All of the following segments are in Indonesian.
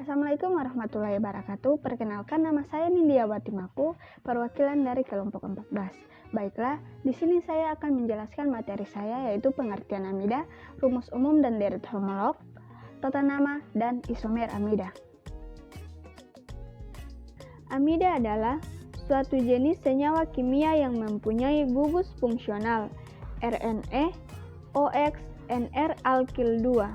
Assalamualaikum warahmatullahi wabarakatuh. Perkenalkan, nama saya Nindiawati Maku, perwakilan dari kelompok 14. Baiklah, di sini saya akan menjelaskan materi saya, yaitu pengertian amida, rumus umum dan deret homolog, tata nama, dan isomer amida. Amida adalah suatu jenis senyawa kimia yang mempunyai gugus fungsional RNA, OX, NR-alkil 2.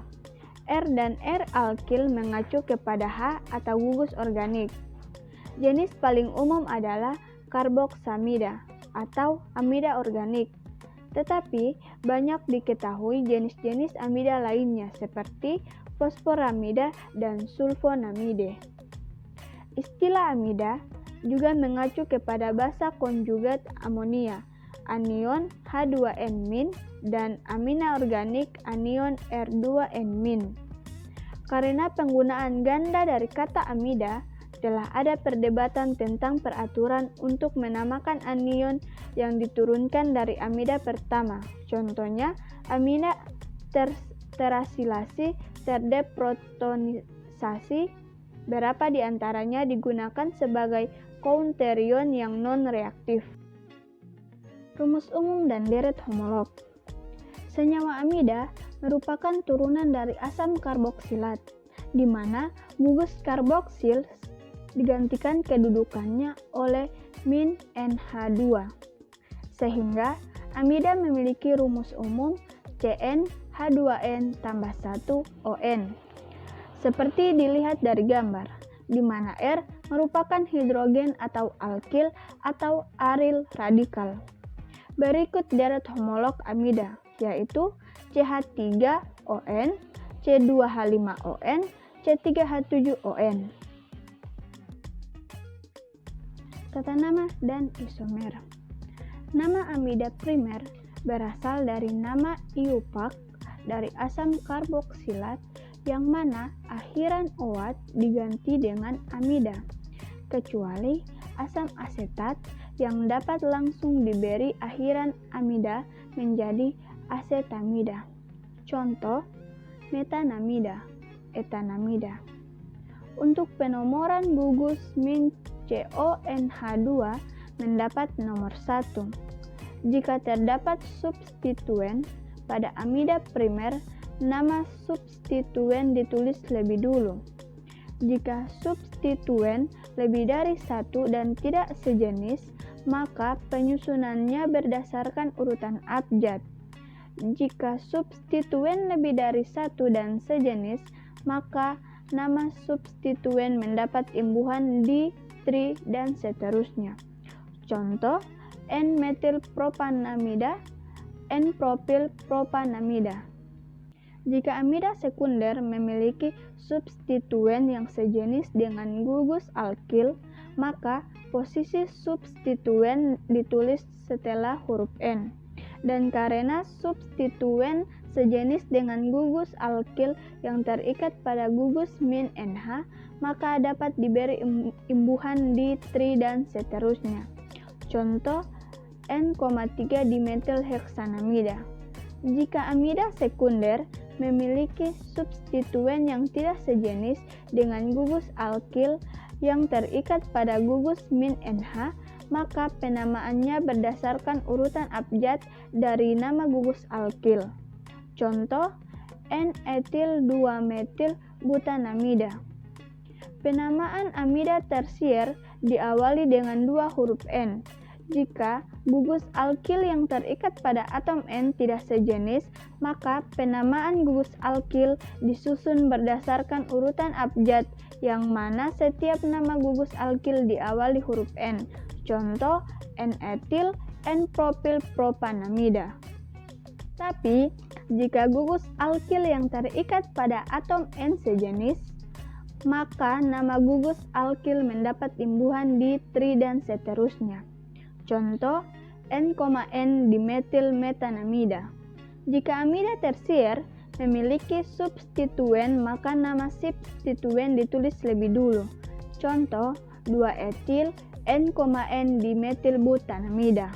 R dan R-alkil mengacu kepada H atau gugus organik. Jenis paling umum adalah karboksamida atau amida organik. Tetapi banyak diketahui jenis-jenis amida lainnya seperti fosforamida dan sulfonamide. Istilah amida juga mengacu kepada basa konjugat amonia, anion H2N- dan amina organik anion R2N-. Karena penggunaan ganda dari kata amida, telah ada perdebatan tentang peraturan untuk menamakan anion yang diturunkan dari amida pertama. Contohnya, amida terasilasi, terdeprotonisasi, beberapa di antaranya digunakan sebagai counterion yang non-reaktif. Rumus umum dan deret homolog. Senyawa amida merupakan turunan dari asam karboksilat, di mana gugus karboksil digantikan kedudukannya oleh min NH2. Sehingga amida memiliki rumus umum CnH2n tambah 1ON. Seperti dilihat dari gambar, di mana R merupakan hidrogen atau alkil atau aryl radikal. Berikut deret homolog amida, yaitu CH3ON, C2H5ON, C3H7ON. Tata nama dan isomer. Nama amida primer berasal dari nama iupac dari asam karboksilat yang mana akhiran OAT diganti dengan amida, kecuali asam asetat yang dapat langsung diberi akhiran amida menjadi asetamida. Contoh, metanamida, etanamida. Untuk penomoran gugus min CONH2 mendapat nomor 1. Jika terdapat substituen pada amida primer, nama substituen ditulis lebih dulu. Jika substituen lebih dari 1 dan tidak sejenis, maka penyusunannya berdasarkan urutan abjad. Jika substituen lebih dari 1 dan sejenis, maka nama substituen mendapat imbuhan di, tri, dan seterusnya. Contoh, N-metilpropanamida, N-propilpropanamida. Jika amida sekunder memiliki substituen yang sejenis dengan gugus alkil, maka posisi substituen ditulis setelah huruf N. Dan karena substituen sejenis dengan gugus alkil yang terikat pada gugus min NH, maka dapat diberi imbuhan di, tri, dan seterusnya. Contoh, N,3 dimetilheksanamida. Jika amida sekunder memiliki substituen yang tidak sejenis dengan gugus alkil yang terikat pada gugus min NH, maka penamaannya berdasarkan urutan abjad dari nama gugus alkil. Contoh, N-etil-2-metil-butanamida. Penamaan amida tersier diawali dengan 2 huruf N. Jika gugus alkil yang terikat pada atom N tidak sejenis, maka penamaan gugus alkil disusun berdasarkan urutan abjad yang mana setiap nama gugus alkil diawali huruf N. Contoh, N-etil, N-propilpropanamida. Tapi, jika gugus alkil yang terikat pada atom N sejenis, maka nama gugus alkil mendapat imbuhan di, tri, dan seterusnya. Contoh, N,N dimetilmetanamida. Jika amida tersier memiliki substituen, maka nama substituen ditulis lebih dulu. Contoh, 2-etil N,N dimetilbutanamida.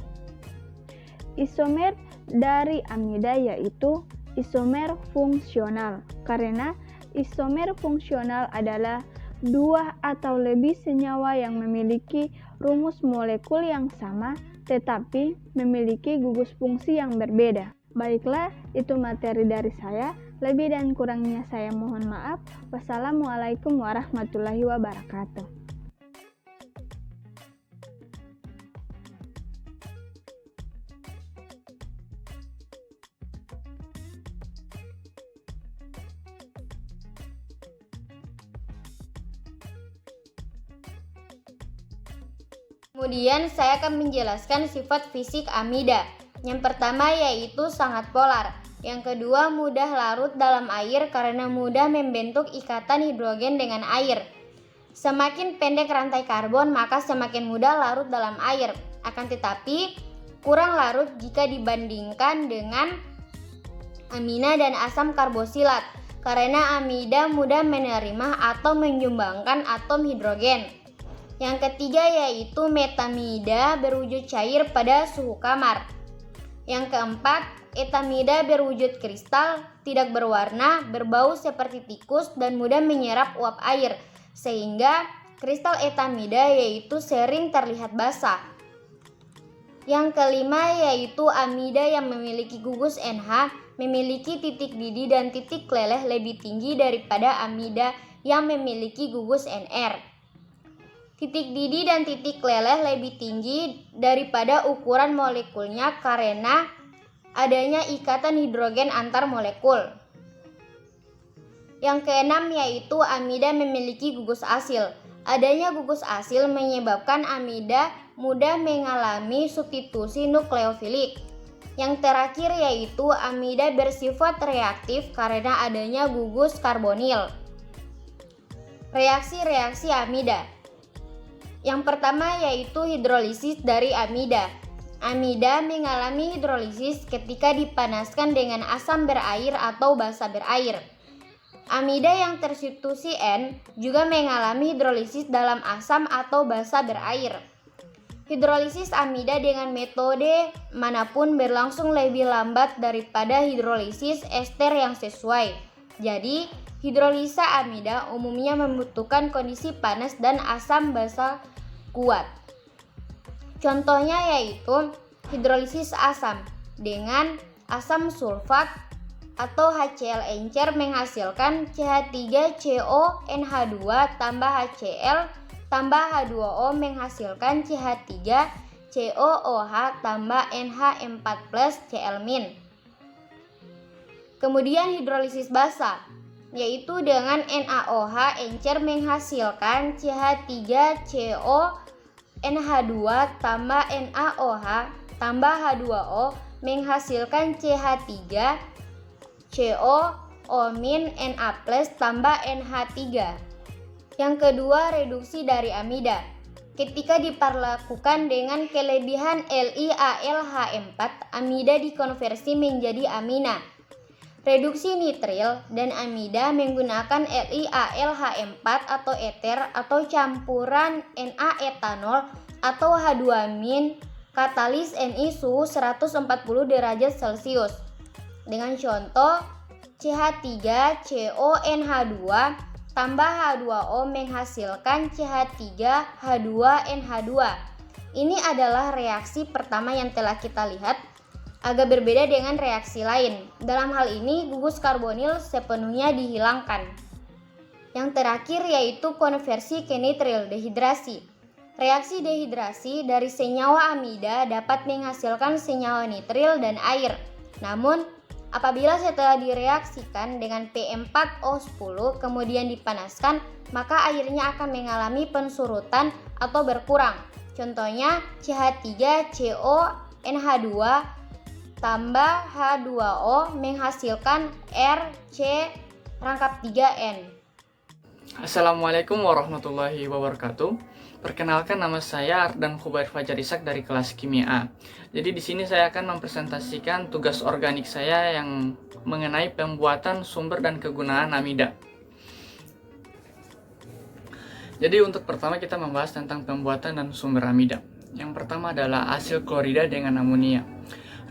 Isomer dari amida yaitu isomer fungsional, karena isomer fungsional adalah dua atau lebih senyawa yang memiliki rumus molekul yang sama tetapi memiliki gugus fungsi yang berbeda. Baiklah, itu materi dari saya. Lebih dan kurangnya saya mohon maaf. Wassalamualaikum warahmatullahi wabarakatuh. Kemudian saya akan menjelaskan sifat fisik amida. Yang pertama yaitu sangat polar. Yang kedua mudah larut dalam air karena mudah membentuk ikatan hidrogen dengan air. Semakin pendek rantai karbon maka semakin mudah larut dalam air. Akan tetapi kurang larut jika dibandingkan dengan amina dan asam karbosilat karena amida mudah menerima atau menyumbangkan atom hidrogen. Yang ketiga yaitu metamida berwujud cair pada suhu kamar. Yang keempat, etamida berwujud kristal, tidak berwarna, berbau seperti tikus dan mudah menyerap uap air, sehingga kristal etamida yaitu sering terlihat basah. Yang kelima yaitu amida yang memiliki gugus NH, memiliki titik didih dan titik leleh lebih tinggi daripada amida yang memiliki gugus NR. Titik didih dan titik leleh lebih tinggi daripada ukuran molekulnya karena adanya ikatan hidrogen antar molekul. Yang keenam yaitu amida memiliki gugus asil. Adanya gugus asil menyebabkan amida mudah mengalami substitusi nukleofilik. Yang terakhir yaitu amida bersifat reaktif karena adanya gugus karbonil. Reaksi-reaksi amida. Yang pertama yaitu hidrolisis dari amida. Amida mengalami hidrolisis ketika dipanaskan dengan asam berair atau basa berair. Amida yang tersubstitusi N juga mengalami hidrolisis dalam asam atau basa berair. Hidrolisis amida dengan metode manapun berlangsung lebih lambat daripada hidrolisis ester yang sesuai. Jadi, hidrolisa amida umumnya membutuhkan kondisi panas dan asam basa kuat. Contohnya yaitu hidrolisis asam dengan asam sulfat atau HCl encer menghasilkan CH3CONH2 tambah HCl tambah H2O menghasilkan CH3COOH tambah NH4+ Cl-. Kemudian hidrolisis basa yaitu dengan NaOH encer menghasilkan CH3CONH2 tambah NaOH tambah H2O menghasilkan CH3COO- tambah NH3. Yang kedua, reduksi dari amida. Ketika diperlakukan dengan kelebihan LiAlH4, amida dikonversi menjadi amina. Reduksi nitril dan amida menggunakan LiAlH4 atau eter atau campuran Na-etanol atau H2-amin katalis Ni suhu 140 derajat Celcius. Dengan contoh CH3CONH2 tambah H2O menghasilkan CH3H2NH2. Ini adalah reaksi pertama yang telah kita lihat. Agak berbeda dengan reaksi lain. Dalam hal ini, gugus karbonil sepenuhnya dihilangkan. Yang terakhir yaitu konversi ke nitril, dehidrasi. Reaksi dehidrasi dari senyawa amida dapat menghasilkan senyawa nitril dan air. Namun, apabila setelah direaksikan dengan P4O10 kemudian dipanaskan, maka airnya akan mengalami pensurutan atau berkurang. Contohnya CH3CONH2 tambah H2O menghasilkan RC3N. Assalamualaikum warahmatullahi wabarakatuh. Perkenalkan, nama saya Ardan Khubair Fajar Ishak dari kelas Kimia A. Jadi di sini saya akan mempresentasikan tugas organik saya yang mengenai pembuatan sumber dan kegunaan amida. Jadi untuk pertama kita membahas tentang pembuatan dan sumber amida. Yang pertama adalah asil klorida dengan amonia.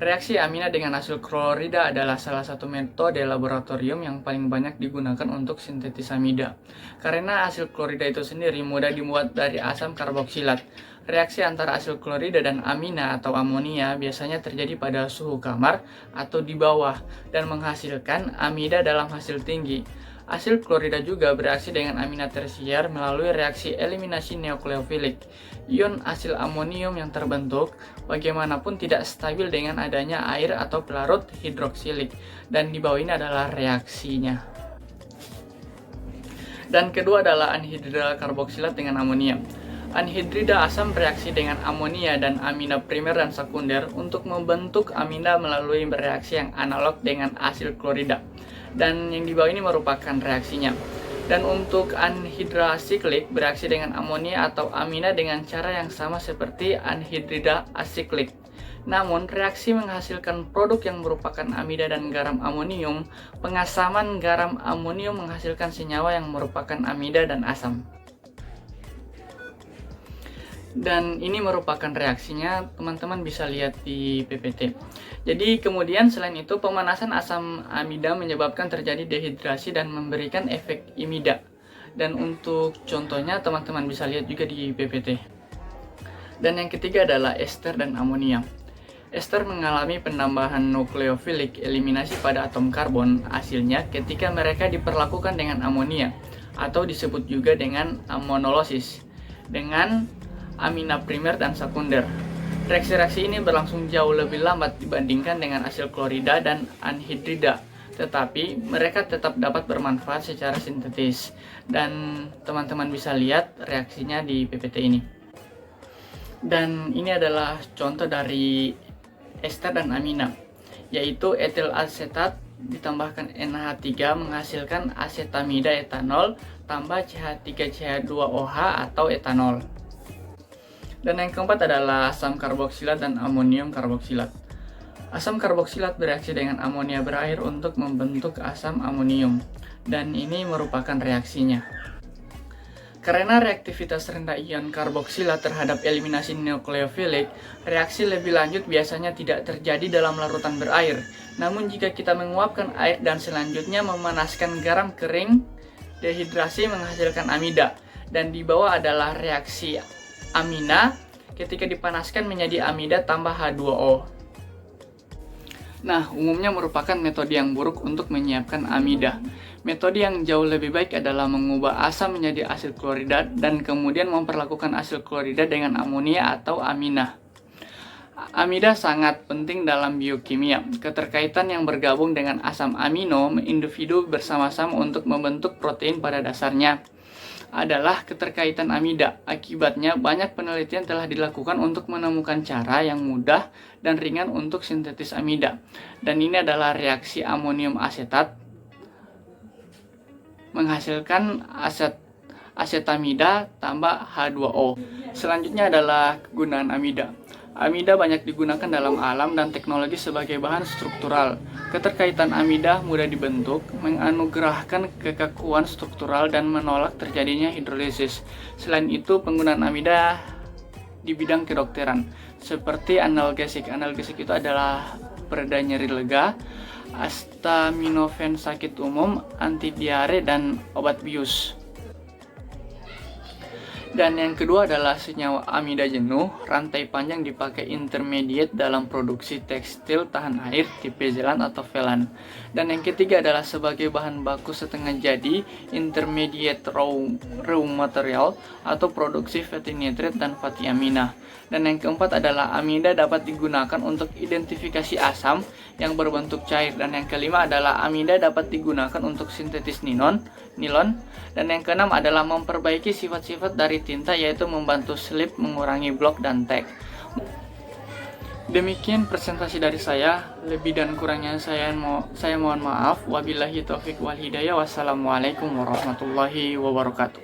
Reaksi amina dengan asil klorida adalah salah satu metode laboratorium yang paling banyak digunakan untuk sintetis amida. Karena asil klorida itu sendiri mudah dibuat dari asam karboksilat. Reaksi antara asil klorida dan amina atau amonia biasanya terjadi pada suhu kamar atau di bawah dan menghasilkan amida dalam hasil tinggi. Asil klorida juga bereaksi dengan amina tersier melalui reaksi eliminasi nukleofilik. Ion asil amonium yang terbentuk bagaimanapun tidak stabil dengan adanya air atau pelarut hidroksilik, dan di bawah ini adalah reaksinya. Dan kedua adalah anhidrida karboksilat dengan amonia. Anhidrida asam bereaksi dengan amonia dan amina primer dan sekunder untuk membentuk amida melalui bereaksi yang analog dengan asil klorida. Dan yang di bawah ini merupakan reaksinya. Dan untuk anhidra asiklik bereaksi dengan amonia atau amina dengan cara yang sama seperti anhidrida asiklik. Namun, reaksi menghasilkan produk yang merupakan amida dan garam amonium. Pengasaman garam amonium menghasilkan senyawa yang merupakan amida dan asam. Dan ini merupakan reaksinya, teman-teman bisa lihat di PPT. Jadi kemudian selain itu pemanasan asam amida menyebabkan terjadi dehidrasi dan memberikan efek imida. Dan untuk contohnya teman-teman bisa lihat juga di PPT. Dan yang ketiga adalah ester dan amonia. Ester mengalami penambahan nukleofilik eliminasi pada atom karbon hasilnya ketika mereka diperlakukan dengan amonia atau disebut juga dengan amonolosis dengan amina primer dan sekunder. Reaksi-reaksi ini berlangsung jauh lebih lambat dibandingkan dengan asil klorida dan anhidrida, tetapi mereka tetap dapat bermanfaat secara sintetis. Dan teman-teman bisa lihat reaksinya di PPT ini. Dan ini adalah contoh dari ester dan amina, yaitu etil asetat ditambahkan NH3 menghasilkan asetamida etanol tambah CH3CH2OH atau etanol. Dan yang keempat adalah asam karboksilat dan amonium karboksilat. Asam karboksilat bereaksi dengan amonia berair untuk membentuk asam amonium, dan ini merupakan reaksinya. Karena reaktivitas rendah ion karboksilat terhadap eliminasi nukleofilik, reaksi lebih lanjut biasanya tidak terjadi dalam larutan berair. Namun jika kita menguapkan air dan selanjutnya memanaskan garam kering, dehidrasi menghasilkan amida, dan di bawah adalah reaksi amina ketika dipanaskan menjadi amida tambah H2O. Nah, umumnya merupakan metode yang buruk untuk menyiapkan amida. Metode yang jauh lebih baik adalah mengubah asam menjadi asil klorida dan kemudian memperlakukan asil klorida dengan amonia atau amina. Amida sangat penting dalam biokimia. Keterkaitan yang bergabung dengan asam amino individu bersama-sama untuk membentuk protein pada dasarnya adalah keterkaitan amida. Akibatnya, banyak penelitian telah dilakukan untuk menemukan cara yang mudah dan ringan untuk sintetis amida. Dan ini adalah reaksi amonium asetat menghasilkan asetamida tambah H2O. Selanjutnya adalah kegunaan amida. Amida banyak digunakan dalam alam dan teknologi sebagai bahan struktural. Keterkaitan amida mudah dibentuk, menganugerahkan kekakuan struktural dan menolak terjadinya hidrolisis. Selain itu, penggunaan amida di bidang kedokteran seperti analgesik. Analgesik itu adalah pereda nyeri lega, acetaminophen sakit umum, anti diare, dan obat bius. Dan yang kedua adalah senyawa amida jenuh. Rantai panjang dipakai intermediate dalam produksi tekstil tahan air tipe Zealand atau Velan. Dan yang ketiga adalah sebagai bahan baku setengah jadi intermediate raw material atau produksi fatty nitrate dan fatty amina. Dan yang keempat adalah amida dapat digunakan untuk identifikasi asam yang berbentuk cair. Dan yang kelima adalah amida dapat digunakan untuk sintetis nilon. Dan yang keenam adalah memperbaiki sifat-sifat dari tinta, yaitu membantu slip, mengurangi blok, dan tag. Demikian presentasi dari saya. Lebih dan kurangnya saya mohon maaf. Wabillahi taufiq wal hidayah. Wassalamualaikum warahmatullahi wabarakatuh.